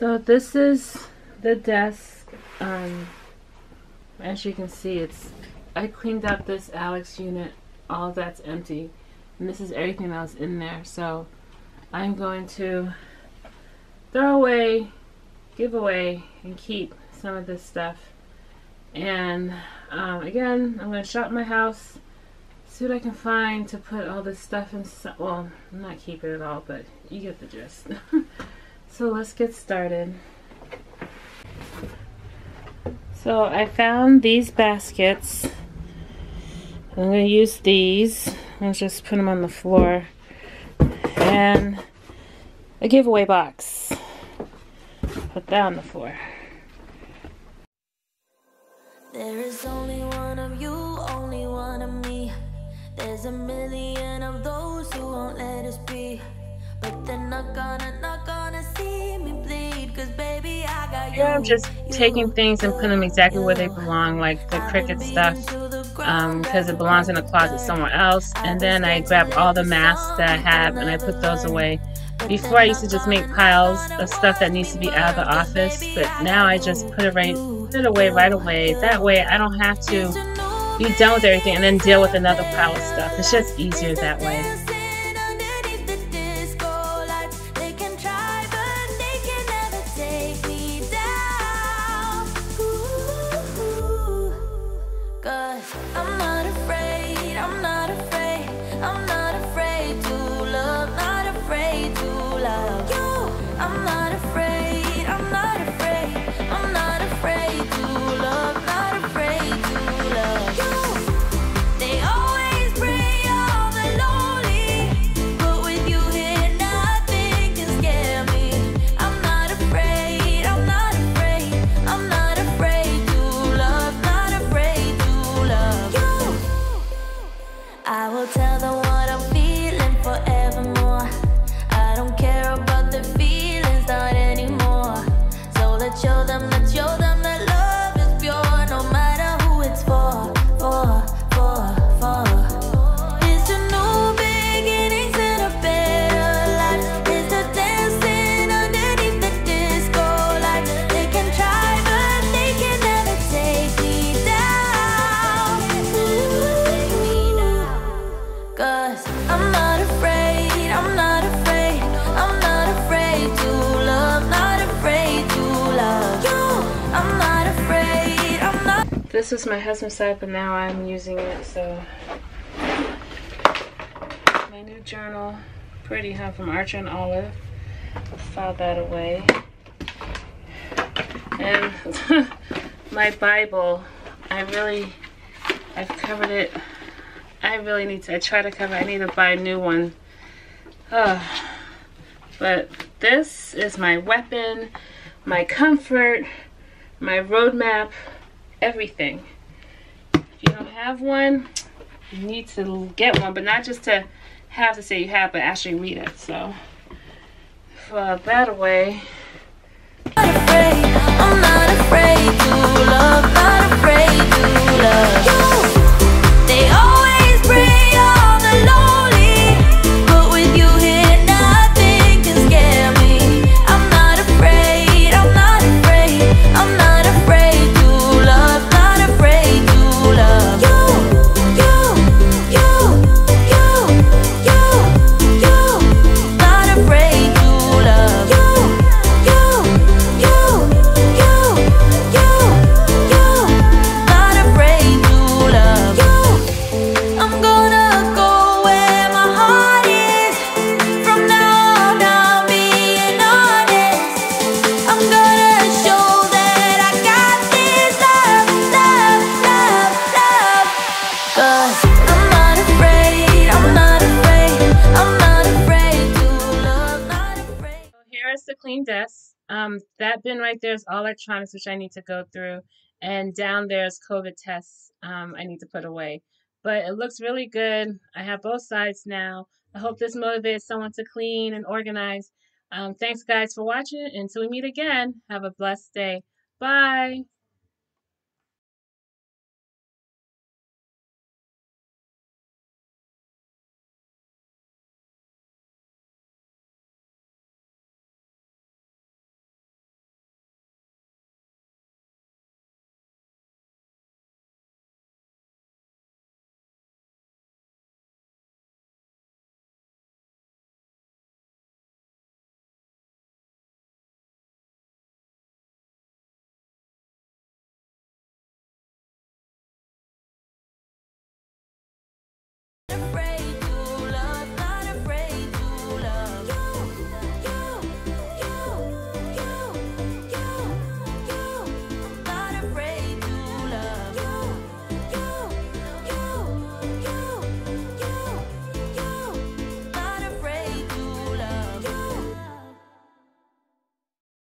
So this is the desk. As you can see, I cleaned up this Alex unit. All of that's empty, and this is everything that was in there. So I'm going to throw away, give away, and keep some of this stuff. And again, I'm going to shop my house, see what I can find to put all this stuff in. Well, I'm not keeping it all, but you get the gist. So let's get started. So I found these baskets. I'm going to use these. I'll just put them on the floor. And a giveaway box. Put that on the floor. There is only one of you, only one of me. There's a million of those who won't let us be. But they're not gonna see me bleed. Cause baby, I got you. Here I'm just taking things and putting them exactly where they belong, like the Cricut stuff, because it belongs in a closet somewhere else. And then I grab all the masks that I have and I put those away. Before I used to just make piles of stuff that needs to be out of the office, but now I just put it away right away. That way I don't have to be done with everything and then deal with another pile of stuff. It's just easier that way. This was my husband's side, but now I'm using it. So my new journal, pretty, huh, from Archer and Olive. I'll file that away. And my Bible, I've covered it. I try to cover it. I need to buy a new one. But this is my weapon, my comfort, my roadmap, everything. If you don't have one, you need to get one, but not just to have to say you have, but actually read it. So file that away. I'm not afraid to love, not afraid to love you. They always bring all the lonely, but with you here nothing can scare me. I'm not afraid, I'm not afraid, I'm not afraid to love, not afraid to love you. Not afraid to love you. The clean desk. That bin right there is all electronics, which I need to go through, and down there's COVID tests I need to put away. But it looks really good. I have both sides now. I hope this motivates someone to clean and organize. Thanks guys for watching. Until we meet again, have a blessed day. Bye. afraid.